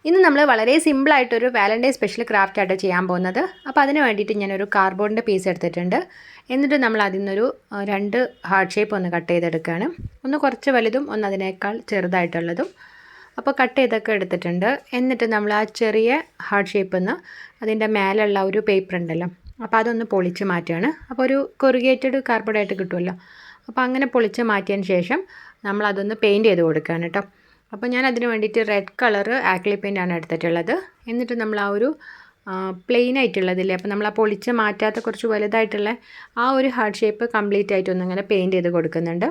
ഇന്ന് നമ്മൾ വളരെ സിമ്പിളായിട്ടൊരു വാലന്റൈൻ സ്പെഷ്യൽ ക്രാഫ്റ്റ് ആയിട്ട് ചെയ്യാൻ പോകുന്നത്. അപ്പോൾ അതിന് വേണ്ടിയിട്ട് ഞാനൊരു കാർഡ്ബോർഡിൻ്റെ പീസ് എടുത്തിട്ടുണ്ട്. എന്നിട്ട് നമ്മൾ അതിൽ നിന്നൊരു 2 ഹാർട്ട് ഷേപ്പ് ഒന്ന് കട്ട് ചെയ്തെടുക്കുകയാണ്. ഒന്ന് കുറച്ച് വലുതും ഒന്ന് അതിനേക്കാൾ ചെറുതായിട്ടുള്ളതും. അപ്പോൾ കട്ട് ചെയ്തൊക്കെ എടുത്തിട്ടുണ്ട്. എന്നിട്ട് നമ്മൾ ആ ചെറിയ ഹാർട്ട് ഷേപ്പിൽ നിന്ന് അതിൻ്റെ മേലുള്ള ഒരു പേപ്പർ ഉണ്ടല്ലോ, അപ്പോൾ അതൊന്ന് പൊളിച്ച് മാറ്റുകയാണ്. അപ്പോൾ ഒരു കൊറിഗേറ്റഡ് കാർഡ്ബോർഡായിട്ട് കിട്ടുമല്ലോ. അപ്പോൾ അങ്ങനെ പൊളിച്ച് മാറ്റിയതിന് ശേഷം നമ്മളതൊന്ന് പെയിൻറ്റ് ചെയ്ത് കൊടുക്കുകയാണ് കേട്ടോ. അപ്പോൾ ഞാൻ അതിന് വേണ്ടിയിട്ട് റെഡ് കളർ ആക്രിലിക് പെയിൻ്റാണ് എടുത്തിട്ടുള്ളത്. എന്നിട്ട് നമ്മൾ ആ ഒരു പ്ലെയിൻ ആയിട്ടുള്ളതില്ലേ, അപ്പോൾ നമ്മൾ ആ പൊളിച്ച് മാറ്റാത്ത കുറച്ച് വലുതായിട്ടുള്ള ആ ഒരു ഹാർട്ട് ഷേപ്പ് കംപ്ലീറ്റ് ആയിട്ടൊന്നിങ്ങനെ പെയിൻറ്റ് ചെയ്ത് കൊടുക്കുന്നുണ്ട്.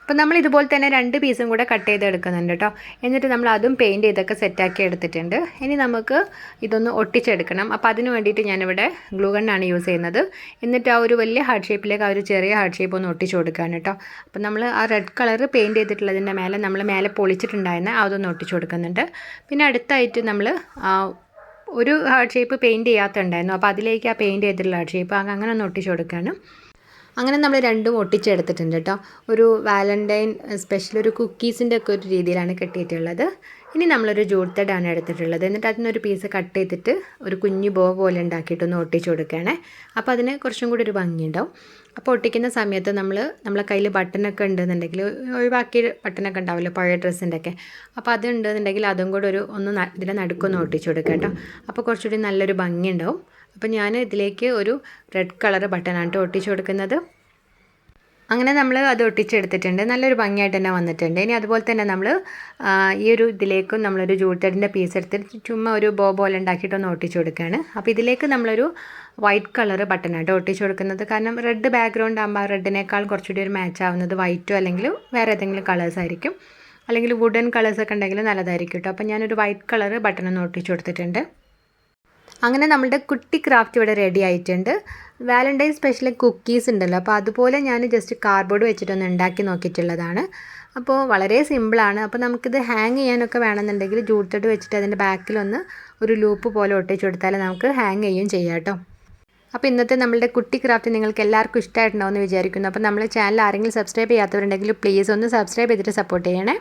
അപ്പോൾ നമ്മൾ ഇതുപോലെ തന്നെ 2 പീസും കൂടെ കട്ട് ചെയ്തെടുക്കുന്നുണ്ട് കേട്ടോ. എന്നിട്ട് നമ്മൾ അതും പെയിൻറ്റ് ചെയ്തൊക്കെ സെറ്റാക്കി എടുത്തിട്ടുണ്ട്. ഇനി നമുക്ക് ഇതൊന്ന് ഒട്ടിച്ചെടുക്കണം. അപ്പോൾ അതിന് വേണ്ടിയിട്ട് ഞാനിവിടെ ഗ്ലൂ ഗണ്ണാണ് യൂസ് ചെയ്യുന്നത്. എന്നിട്ട് ആ ഒരു വലിയ ഹാർട്ട് ഷേപ്പിലേക്ക് ആ ഒരു ചെറിയ ഹാർട്ട് ഷേപ്പ് ഒന്ന് ഒട്ടിച്ച് കൊടുക്കുകയാണ് കേട്ടോ. അപ്പോൾ നമ്മൾ ആ റെഡ് കളർ പെയിൻറ്റ് ചെയ്തിട്ടുള്ളതിൻ്റെ മേലെ നമ്മൾ മേലെ പൊളിച്ചിട്ടുണ്ടായിരുന്ന അതൊന്ന് ഒട്ടിച്ച് കൊടുക്കുന്നുണ്ട്. പിന്നെ അടുത്തായിട്ട് നമ്മൾ ഒരു ഹാർട്ട് ഷേപ്പ് പെയിൻറ്റ് ചെയ്യാത്തുണ്ടായിരുന്നു. അപ്പോൾ അതിലേക്ക് ആ പെയിൻറ്റ് ചെയ്തിട്ടുള്ള ഹാർട്ട് ഷേപ്പ് അങ്ങനെ ഒന്ന് ഒട്ടിച്ച് കൊടുക്കുകയാണ്. അങ്ങനെ നമ്മൾ രണ്ടും ഒട്ടിച്ചെടുത്തിട്ടുണ്ട് കേട്ടോ. ഒരു വാലന്റൈൻ സ്പെഷ്യൽ ഒരു കുക്കീസിൻ്റെ ഒക്കെ ഒരു രീതിയിലാണ് കെട്ടിയിട്ടുള്ളത്. ഇനി നമ്മളൊരു ജൂട്ട് ത്രെഡാണ് എടുത്തിട്ടുള്ളത്. എന്നിട്ട് അതിനൊരു പീസ് കട്ട് ചെയ്തിട്ട് ഒരു കുഞ്ഞു ബോ പോലെ ഉണ്ടാക്കിയിട്ടൊന്ന് ഒട്ടിച്ച് കൊടുക്കുകയാണേ. അപ്പോൾ അതിന് കുറച്ചും കൂടി ഒരു ഭംഗിയുണ്ടാവും. അപ്പോൾ ഒട്ടിക്കുന്ന സമയത്ത് നമ്മളെ കയ്യിൽ ബട്ടനൊക്കെ ഉണ്ടെന്നുണ്ടെങ്കിൽ, ഒഴിവാക്കിയ ബട്ടനൊക്കെ ഉണ്ടാവില്ല പഴയ ഡ്രസ്സിൻ്റെ ഒക്കെ, അപ്പോൾ അത് ഉണ്ടെന്നുണ്ടെങ്കിൽ അതും കൂടെ ഇതിൻ്റെ നടുക്കൊന്ന് ഒട്ടിച്ച് കൊടുക്കുക കേട്ടോ. അപ്പോൾ കുറച്ചുകൂടി നല്ലൊരു ഭംഗി ഉണ്ടാവും. അപ്പോൾ ഞാൻ ഇതിലേക്ക് ഒരു റെഡ് കളർ ബട്ടനാണ് ഒട്ടിച്ച് കൊടുക്കുന്നത്. അങ്ങനെ നമ്മൾ അത് ഒട്ടിച്ചെടുത്തിട്ടുണ്ട്. നല്ലൊരു ഭംഗിയായിട്ട് തന്നെ വന്നിട്ടുണ്ട്. ഇനി അതുപോലെ തന്നെ നമ്മൾ ഈ ഒരു ഇതിലേക്കും നമ്മളൊരു ജൂട്ട് ത്രെഡിൻ്റെ പീസ് എടുത്തിട്ട് ചുമ്മാ ഒരു ബോ പോലെ ഉണ്ടാക്കിയിട്ടൊന്ന് ഒട്ടിച്ച് കൊടുക്കുകയാണ്. അപ്പോൾ ഇതിലേക്ക് നമ്മളൊരു വൈറ്റ് കളർ ബട്ടനായിട്ട് ഒട്ടിച്ച് കൊടുക്കുന്നത്. കാരണം റെഡ് ബാക്ക്ഗ്രൗണ്ട് ആകുമ്പോൾ റെഡിനേക്കാൾ കുറച്ചുകൂടി ഒരു മാച്ച് ആവുന്നത് വൈറ്റോ അല്ലെങ്കിൽ വേറെ ഏതെങ്കിലും കളേഴ്സ് ആയിരിക്കും. അല്ലെങ്കിൽ വുഡൻ കളേഴ്സൊക്കെ ഉണ്ടെങ്കിൽ നല്ലതായിരിക്കും കേട്ടോ. അപ്പോൾ ഞാനൊരു വൈറ്റ് കളർ ബട്ടനൊന്ന് ഒട്ടിച്ച് കൊടുത്തിട്ടുണ്ട്. അങ്ങനെ നമ്മളുടെ കുട്ടി ക്രാഫ്റ്റ് ഇവിടെ റെഡി ആയിട്ടുണ്ട്. വാലന്റൈൻ സ്പെഷ്യൽ കുക്കീസ് ഉണ്ടല്ലോ, അപ്പോൾ അതുപോലെ ഞാൻ ജസ്റ്റ് കാർഡ്ബോർഡ് വെച്ചിട്ടൊന്ന് ഉണ്ടാക്കി നോക്കിയിട്ടുള്ളതാണ്. അപ്പോൾ വളരെ സിമ്പിളാണ്. അപ്പോൾ നമുക്കിത് ഹാങ് ചെയ്യാനൊക്കെ വേണമെന്നുണ്ടെങ്കിൽ ജൂട്ട് ത്രെഡ് വെച്ചിട്ട് അതിൻ്റെ ബാക്കിലൊന്ന് ഒരു ലൂപ്പ് പോലെ ഒട്ടിച്ച് കൊടുത്താൽ നമുക്ക് ഹാങ് ചെയ്യുകയും ചെയ്യാം കേട്ടോ. അപ്പോൾ ഇന്നത്തെ നമ്മളുടെ കുട്ടി ക്രാഫ്റ്റ് നിങ്ങൾക്ക് എല്ലാവർക്കും ഇഷ്ടമായിട്ടുണ്ടാവുമെന്ന് വിചാരിക്കുന്നു. അപ്പോൾ നമ്മളെ ചാനൽ ആരെങ്കിലും സബ്സ്ക്രൈബ് ചെയ്യാത്തവരുണ്ടെങ്കിൽ പ്ലീസ് ഒന്ന് സബ്സ്ക്രൈബ് ചെയ്തിട്ട് സപ്പോർട്ട് ചെയ്യണേ.